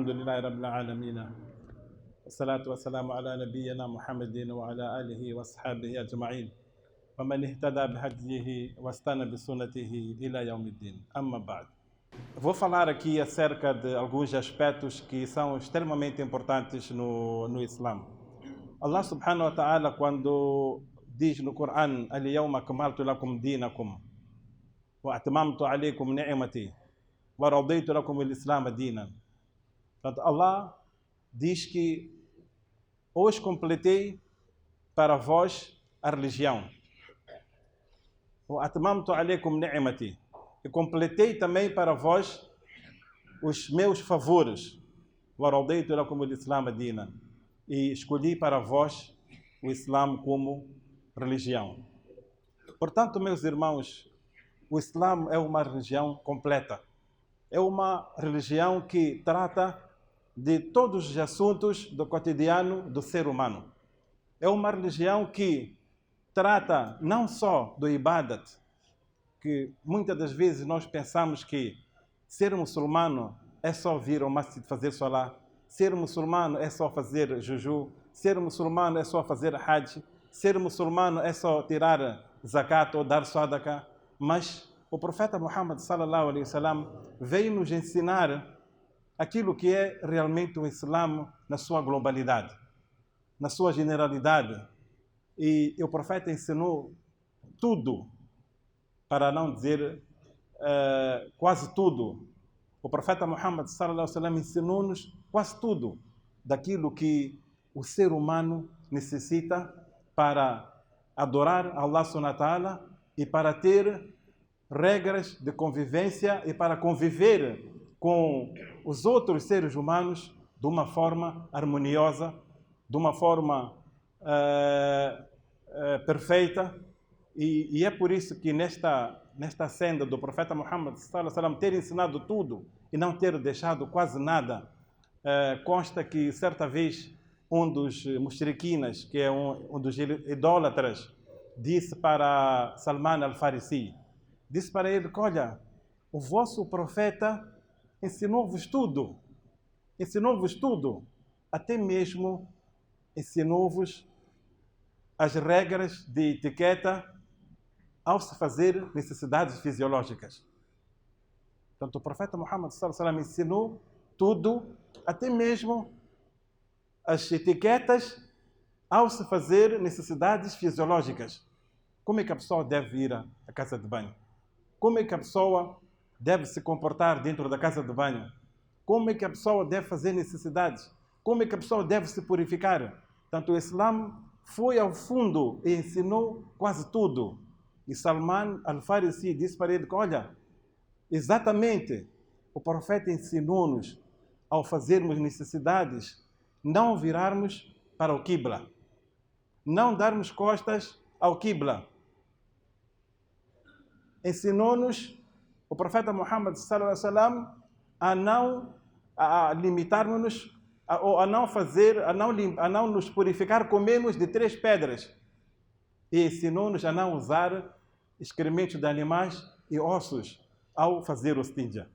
الحمد لله رب العالمين والصلاة والسلام على نبينا محمد وعلى آله وأصحابه أجمعين ومن اهتدى بهديه واستنى بسنته إلى يوم الدين أما بعد. Vou falar aqui acerca de alguns aspectos que são extremamente importantes no Islã. Allah subhanahu wa ta'ala, quando diz no Coran: Al-yawma akmaltu lakum dinakum wa atmamtu alaykum ni'mati wa raditu lakum al-islam dinan. Portanto, Allah diz que hoje completei para vós a religião. Wa atmamtu alaykum ni'mati. E completei também para vós os meus favores. Wa raditu lakum al-islam dinan. E escolhi para vós o Islã como religião. Portanto, meus irmãos, o Islã é uma religião completa. É uma religião que trata de todos os assuntos do cotidiano do ser humano. É uma religião que trata não só do ibadat, que muitas das vezes nós pensamos que ser muçulmano é só vir ao masjid fazer salah, ser muçulmano é só fazer juju, ser muçulmano é só fazer hajj, ser muçulmano é só tirar zakat ou dar sadaqa. Mas o profeta Muhammad sallallahu alaihi wasallam veio nos ensinar aquilo que é realmente o Islã na sua globalidade, na sua generalidade. E o profeta ensinou tudo, para não dizer quase tudo. O profeta Muhammad sallallahu alaihi wasallam ensinou-nos quase tudo daquilo que o ser humano necessita para adorar Allah subhanahu wa ta'ala e para ter regras de convivência e para conviver com os outros seres humanos de uma forma harmoniosa, de uma forma perfeita. E é por isso que nesta senda do profeta Muhammad sallallahu alaihi wasallam ter ensinado tudo e não ter deixado quase nada, consta que certa vez um dos mushriquinas, que é um dos idólatras, disse para Salman al-Farisi, disse para ele: olha, o vosso profeta ensinou-vos tudo, até mesmo ensinou-vos as regras de etiqueta ao se fazer necessidades fisiológicas. Portanto, o profeta Muhammad sallallahu alaihi wasallam ensinou tudo, até mesmo as etiquetas ao se fazer necessidades fisiológicas. Como é que a pessoa deve ir à casa de banho? Como é que a pessoa deve se comportar dentro da casa de banho? Como é que a pessoa deve fazer necessidades? Como é que a pessoa deve se purificar? Portanto, o Islã foi ao fundo e ensinou quase tudo. E Salman al-Farisi disse para ele: olha, exatamente, o profeta ensinou-nos ao fazermos necessidades, não virarmos para o Qibla, não darmos costas ao Qibla. Ensinou-nos o profeta Muhammad sallallahu alaihi wasallam a não limitarmos-nos, ou a não nos purificar com menos de 3 pedras. E ensinou-nos a não usar excrementos de animais e ossos ao fazer o istinja.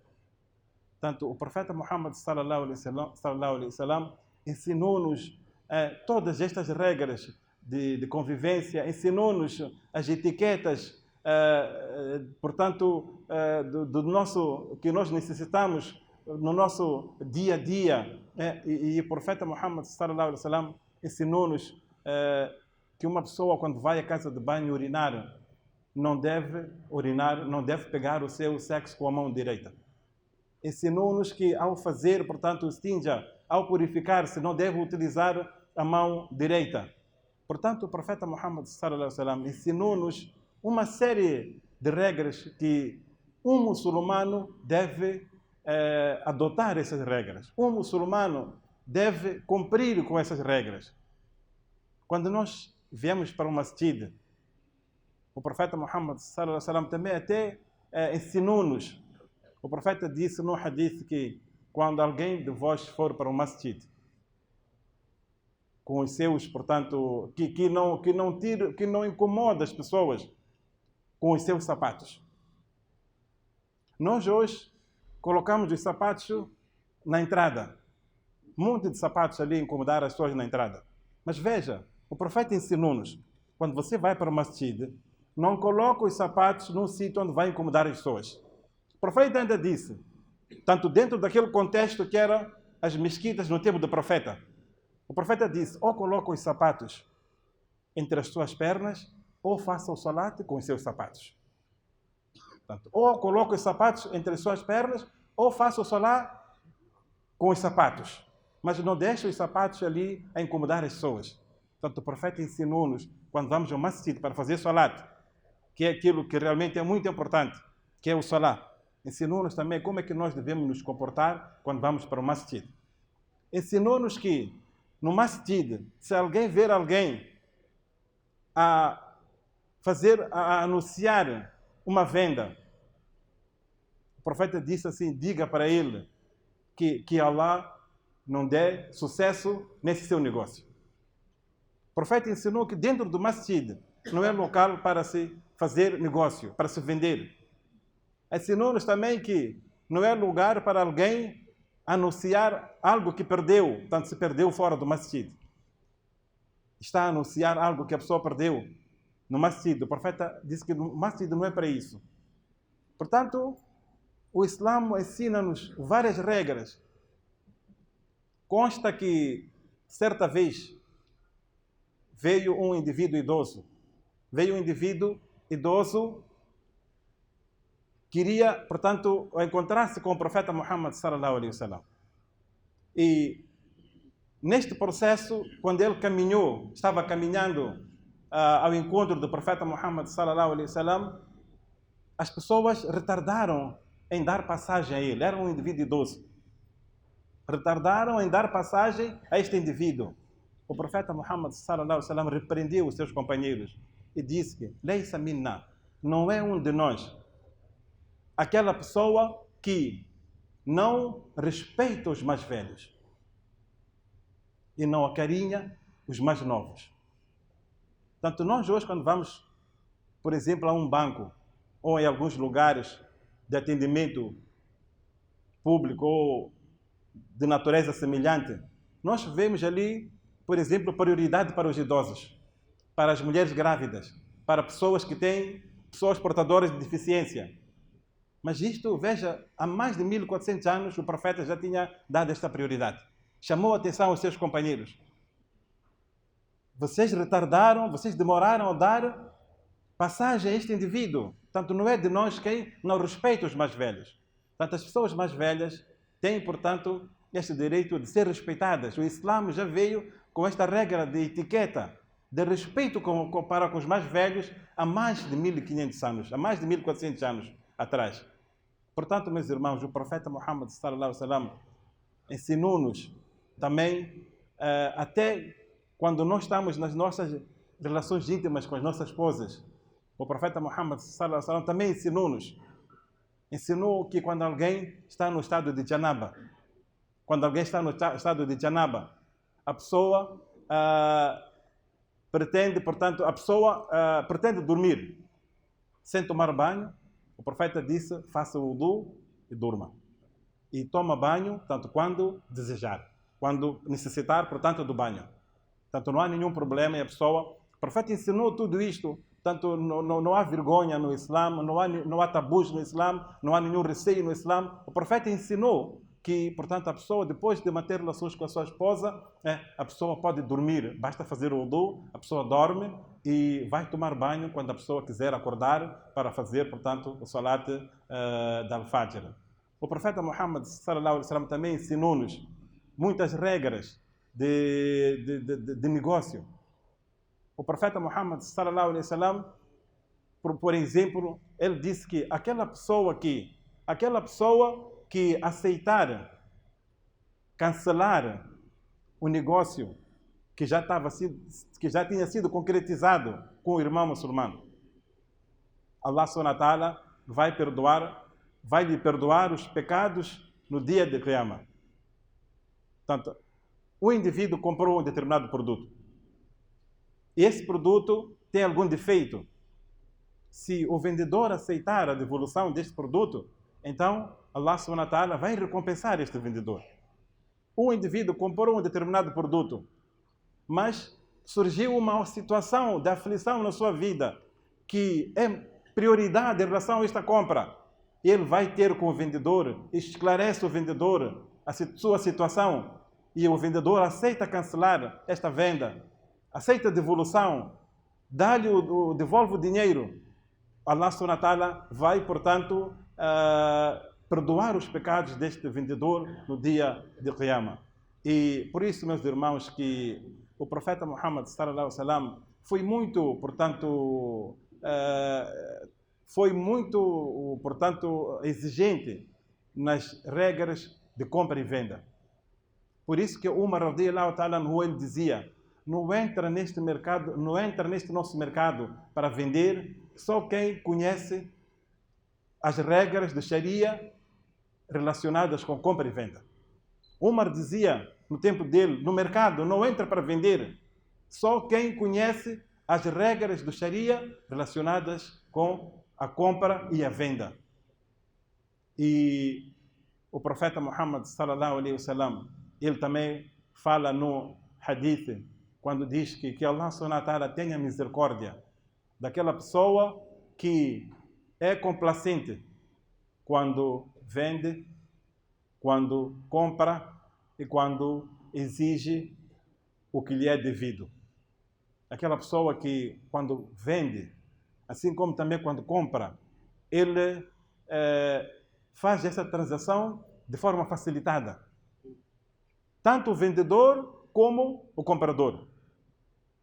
Portanto, o profeta Muhammad sallallahu alaihi wasallam ensinou-nos todas estas regras de convivência, ensinou-nos as etiquetas, portanto, do nosso, que nós necessitamos no nosso dia a dia. E o profeta Muhammad sallallahu alaihi wasallam ensinou-nos que uma pessoa, quando vai à casa de banho urinar, não deve pegar o seu sexo com a mão direita. Ensinou-nos que ao fazer, portanto, o istinja, ao purificar-se, não deve utilizar a mão direita. Portanto, o profeta Muhammad sallallahu alaihi wasallam ensinou-nos uma série de regras que um muçulmano deve adotar essas regras. Um muçulmano deve cumprir com essas regras. Quando nós viemos para o masjid, o profeta Muhammad sallallahu alaihi wasallam também até ensinou-nos. O profeta disse no hadith que quando alguém de vós for para o masjid com os seus, portanto, que não incomoda as pessoas com os seus sapatos. Nós hoje colocamos os sapatos na entrada. um monte de sapatos ali incomodar as pessoas na entrada. Mas veja, o profeta ensinou-nos, quando você vai para o masjid, não coloque os sapatos num sítio onde vai incomodar as pessoas. O profeta ainda disse, tanto dentro daquele contexto que eram as mesquitas no tempo do profeta, o profeta disse, ou coloque os sapatos entre as suas pernas, ou faça o salat com os seus sapatos. Portanto, ou coloque os sapatos entre as suas pernas, ou faça o salat com os sapatos. Mas não deixe os sapatos ali a incomodar as pessoas. Portanto, o profeta ensinou-nos, quando vamos ao masjid para fazer salat, que é aquilo que realmente é muito importante, que é o salat. Ensinou-nos também como é que nós devemos nos comportar quando vamos para o masjid. Ensinou-nos que no masjid, se alguém ver alguém a anunciar uma venda, o profeta disse assim, diga para ele que Allah não dê sucesso nesse seu negócio. O profeta ensinou que dentro do masjid não é local para se fazer negócio, para se vender. Ensinou-nos também que não é lugar para alguém anunciar algo que perdeu, tanto se perdeu fora do masjid. Está a anunciar algo que a pessoa perdeu no masjid. O profeta disse que no masjid não é para isso. Portanto, o Islã ensina-nos várias regras. Consta que, certa vez, veio um indivíduo idoso. Queria, portanto, encontrar-se com o profeta Muhammad sallallahu alaihi wasallam. E neste processo, quando ele estava caminhando ao encontro do profeta Muhammad sallallahu alaihi wasallam, as pessoas retardaram em dar passagem a ele. Era um indivíduo idoso. Retardaram em dar passagem a este indivíduo. O profeta Muhammad sallallahu alaihi wasallam repreendeu os seus companheiros e disse que Leisa minna, não é um de nós. Aquela pessoa que não respeita os mais velhos e não acarinha os mais novos. Portanto, nós hoje, quando vamos, por exemplo, a um banco ou em alguns lugares de atendimento público ou de natureza semelhante, nós vemos ali, por exemplo, prioridade para os idosos, para as mulheres grávidas, para pessoas portadoras de deficiência. Mas isto, veja, há mais de 1400 anos o profeta já tinha dado esta prioridade. Chamou a atenção aos seus companheiros. Vocês retardaram, vocês demoraram a dar passagem a este indivíduo. Portanto, não é de nós quem não respeita os mais velhos. Portanto, as pessoas mais velhas têm, portanto, este direito de ser respeitadas. O Islã já veio com esta regra de etiqueta, de respeito para com os mais velhos há mais de 1500 anos, há mais de 1400 anos atrás. Portanto, meus irmãos, o profeta Muhammad sallallahu alaihi wasallam ensinou-nos também, até quando nós estamos nas nossas relações íntimas com as nossas esposas, o profeta Muhammad sallallahu alaihi wasallam também ensinou que quando alguém está no estado de janaba, a pessoa pretende dormir sem tomar banho. O profeta disse, faça o wudu e durma. E toma banho, tanto quando desejar, quando necessitar, portanto, do banho. Portanto, não há nenhum problema e a pessoa... O profeta ensinou tudo isto. Portanto, não há vergonha no Islã, não há tabus no Islã, não há nenhum receio no Islã. O profeta ensinou que, portanto, a pessoa, depois de manter relações com a sua esposa, a pessoa pode dormir, basta fazer o wudu, a pessoa dorme e vai tomar banho quando a pessoa quiser acordar para fazer, portanto, o salat da al-Fajr. O profeta Muhammad sallallahu alaihi wasallam também ensinou-nos muitas regras de negócio. O profeta Muhammad sallallahu alaihi wasallam, por exemplo, ele disse que aquela pessoa que aceitar cancelar o negócio que já tinha sido concretizado com o irmão muçulmano, Allah subhanahu wa ta'ala vai lhe perdoar os pecados no dia de Qiyamah. Portanto, o indivíduo comprou um determinado produto e esse produto tem algum defeito. Se o vendedor aceitar a devolução deste produto, então Allah subhanahu wa ta'ala vai recompensar este vendedor. Um indivíduo comprou um determinado produto, mas surgiu uma situação de aflição na sua vida, que é prioridade em relação a esta compra. Ele vai ter com o vendedor, esclarece o vendedor a sua situação, e o vendedor aceita cancelar esta venda, aceita devolução, dá-lhe devolve o dinheiro. Allah subhanahu wa ta'ala vai, portanto, perdoar os pecados deste vendedor no dia de Qiyamah. E por isso, meus irmãos, que o profeta Muhammad sallallahu alaihi wasallam foi muito, portanto, exigente nas regras de compra e venda. Por isso que Umar radiyallahu ta'ala ele dizia: não entra neste mercado, não entra neste nosso mercado para vender só quem conhece as regras de Sharia relacionadas com compra e venda. Umar dizia no tempo dele: no mercado não entra para vender só quem conhece as regras do Sharia relacionadas com a compra e a venda. E o profeta Muhammad sallallahu alaihi wasallam, ele também fala no hadith, quando diz que Allah subhanahu wa ta'ala tenha misericórdia daquela pessoa que é complacente quando vende, quando compra e quando exige o que lhe é devido. Aquela pessoa que, quando vende, assim como também quando compra, ele faz essa transação de forma facilitada. Tanto o vendedor como o comprador.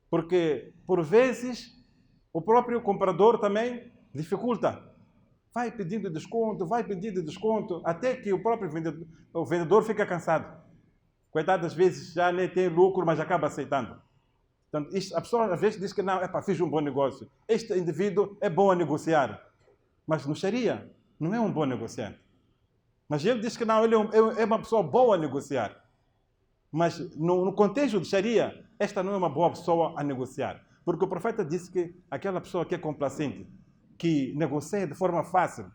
Porque, por vezes, o próprio comprador também dificulta. Vai pedindo desconto, até que o próprio vendedor fica cansado. Coitado, às vezes já nem tem lucro, mas acaba aceitando. Então, a pessoa às vezes diz que não, fiz um bom negócio. Este indivíduo é bom a negociar. Mas no Sharia, não é um bom negociante. Mas ele diz que não, ele é uma pessoa boa a negociar. Mas no contexto de Sharia, esta não é uma boa pessoa a negociar. Porque o profeta disse que aquela pessoa que é complacente, que negocia de forma fácil,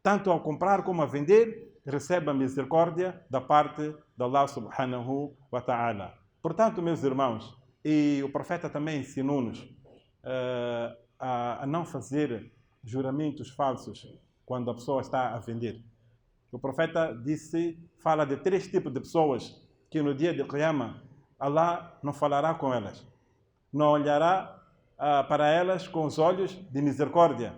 tanto ao comprar como a vender, recebe a misericórdia da parte de Allah subhanahu wa ta'ala. Portanto, meus irmãos, e o profeta também ensinou-nos a não fazer juramentos falsos quando a pessoa está a vender. O profeta fala de 3 tipos de pessoas que no dia de Qiyamah Allah não falará com elas, não olhará para elas com os olhos de misericórdia.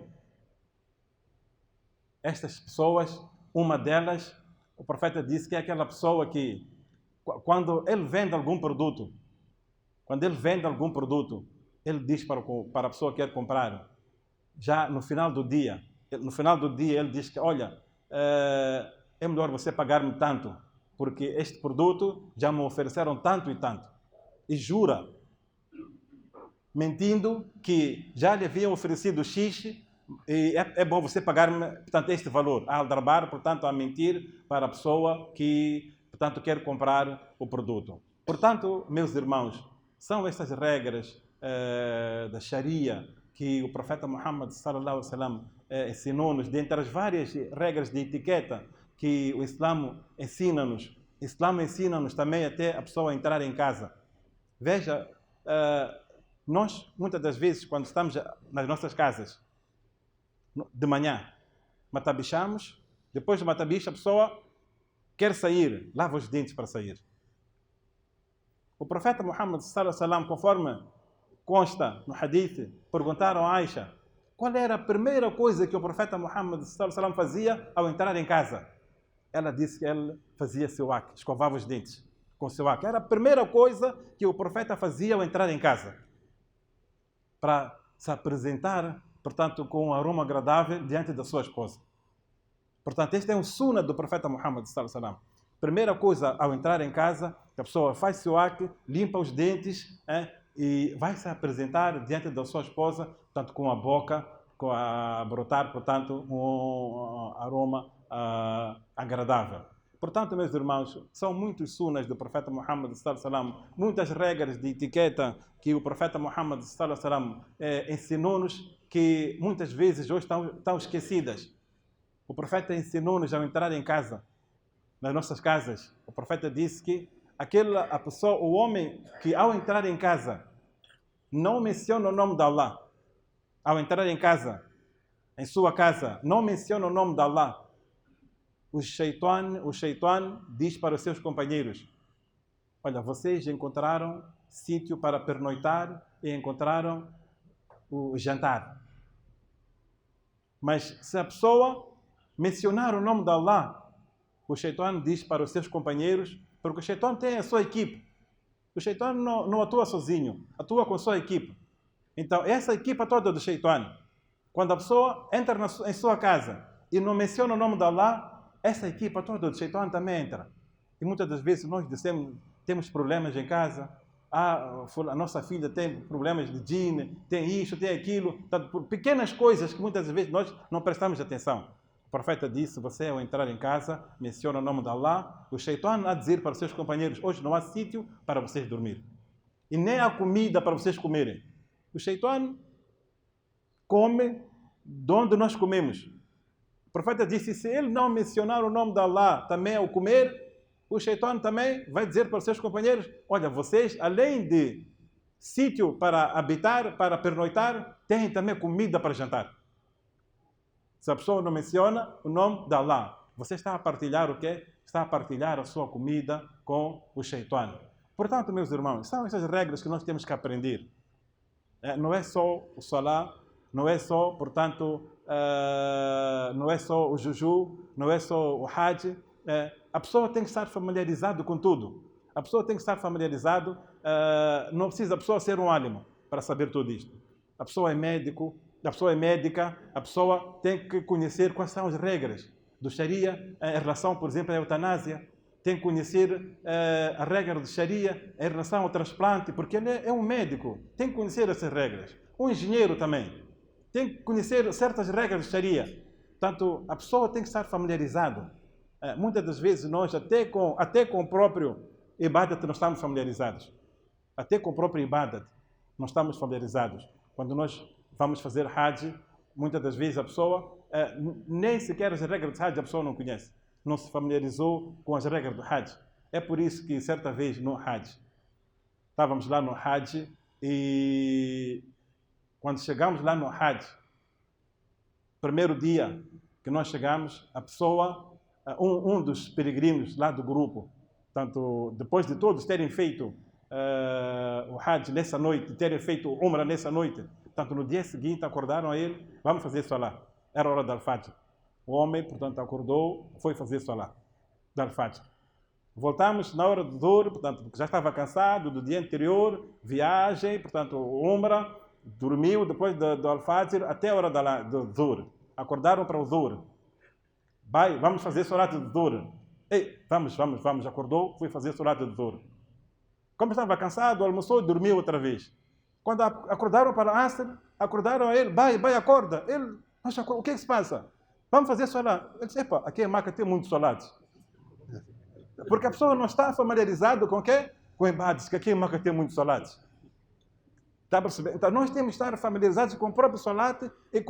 Estas pessoas, uma delas, o profeta disse que é aquela pessoa que, quando ele vende algum produto, ele diz para a pessoa que quer comprar, já no final do dia ele diz que, olha, é melhor você pagar-me tanto, porque este produto já me ofereceram tanto e tanto. E jura, mentindo, que já lhe haviam oferecido X, e é bom você pagar-me, portanto, este valor. A aldrabar, portanto, a mentir para a pessoa que, portanto, quer comprar o produto. Portanto, meus irmãos, são estas regras da Sharia que o profeta Muhammad sallallahu alaihi wasallam ensinou-nos, dentre as várias regras de etiqueta que o Islã ensina-nos. O Islã ensina-nos também até a pessoa entrar em casa. Veja, nós, muitas das vezes, quando estamos nas nossas casas, de manhã, matabichamos, depois de matabicha, a pessoa quer sair, lava os dentes para sair. O profeta Muhammad sallallahu alaihi wasallam, conforme consta no hadith, perguntaram a Aisha qual era a primeira coisa que o profeta Muhammad sallallahu alaihi wasallam fazia ao entrar em casa. Ela disse que ele fazia siwak, escovava os dentes com siwak. Era a primeira coisa que o profeta fazia ao entrar em casa, para se apresentar, portanto, com um aroma agradável diante da sua esposa. Portanto, este é um sunnah do profeta Muhammad sallallahu alaihi wasallam. Primeira coisa, ao entrar em casa, a pessoa faz siwak, limpa os dentes e vai se apresentar diante da sua esposa, portanto, com a boca, a brotar, portanto, um aroma agradável. Portanto, meus irmãos, são muitos sunnas do profeta Muhammad sallallahu alaihi wasallam, muitas regras de etiqueta que o profeta Muhammad sallallahu alaihi wasallam ensinou-nos, que muitas vezes hoje estão esquecidas. O profeta ensinou-nos ao entrar em casa nas nossas casas. O profeta disse que a pessoa, o homem que ao entrar em casa não menciona o nome de Allah. Ao entrar em casa, em sua casa, não menciona o nome de Allah. O shaitan diz para os seus companheiros: olha, vocês encontraram sítio para pernoitar e encontraram o jantar. Mas se a pessoa mencionar o nome de Allah, o shaitan diz para os seus companheiros, porque o shaitan tem a sua equipe. O shaitan não atua sozinho, atua com a sua equipe. Então, essa equipa toda do shaitan, quando a pessoa entra em sua casa e não menciona o nome de Allah, essa equipa toda do shaitan também entra. E muitas das vezes nós temos problemas em casa. A nossa filha tem problemas de djinn, tem isso, tem aquilo. Por pequenas coisas que muitas vezes nós não prestamos atenção. O profeta disse: você ao entrar em casa, menciona o nome de Allah, o shaitan há de dizer para os seus companheiros: hoje não há sítio para vocês dormir. E nem há comida para vocês comerem. O shaitan come de onde nós comemos. O profeta disse: se ele não mencionar o nome de Allah também ao comer, o shaitan também vai dizer para os seus companheiros: olha, vocês, além de sítio para habitar, para pernoitar, têm também comida para jantar. Se a pessoa não menciona o nome de Allah, você está a partilhar o quê? Está a partilhar a sua comida com o shaitan. Portanto, meus irmãos, são essas regras que nós temos que aprender. Não é só o Salah, não é só, portanto, não é só o Juju, não é só o Hajj. A pessoa tem que estar familiarizado com tudo. A pessoa tem que estar familiarizado. Não precisa a pessoa ser um álimo para saber tudo isto. A pessoa é médico, a pessoa é médica, a pessoa tem que conhecer quais são as regras do Sharia em relação, por exemplo, à eutanásia. Tem que conhecer a regra do Sharia em relação ao transplante, porque ele é um médico, tem que conhecer essas regras. Um engenheiro também tem que conhecer certas regras do Sharia. Portanto, a pessoa tem que estar familiarizado. Muitas das vezes nós, até com o próprio Ibadat, não estamos familiarizados. Até com o próprio Ibadat, não estamos familiarizados. Quando nós vamos fazer Hajj, muitas das vezes a pessoa, nem sequer as regras de Hajj a pessoa não conhece. Não se familiarizou com as regras do Hajj. É por isso que, certa vez, no Hajj, estávamos lá no Hajj e quando chegamos lá no Hajj, primeiro dia que nós chegamos, a pessoa, um dos peregrinos lá do grupo, tanto depois de todos terem feito o Hajj nessa noite, terem feito o Umrah nessa noite, tanto no dia seguinte acordaram a ele: vamos fazer Salah. Era a hora da Al-Fajr. O homem, portanto, acordou, foi fazer Salah da Al-Fajr. Voltamos na hora do Dhuhr, portanto, porque já estava cansado do dia anterior, viagem, portanto, Umrah, dormiu depois do Al-Fajr até a hora do Dhuhr. Acordaram para o Dhuhr. Vamos fazer Salat do Dhuhr. Vamos. Acordou, foi fazer Salat do Dhuhr. Como estava cansado, almoçou e dormiu outra vez. Quando acordaram para Asr, acordaram a ele: vai, acorda. Ele: o que se passa? Vamos fazer Salat. Ele disse: aqui em Maca tem muitos Salats. Porque a pessoa não está familiarizada com o quê? Com embates, que aqui em Maca tem muitos Salats. Está a perceber? Então nós temos que estar familiarizados com o próprio Salat e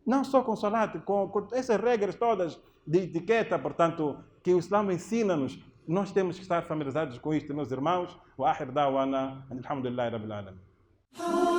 não só com o Salat, com essas regras todas de etiqueta, portanto, que o Islã ensina-nos. Nós temos que estar familiarizados com isto, meus irmãos. Wa akhir da'wana, alhamdulillahi rabbil alamin.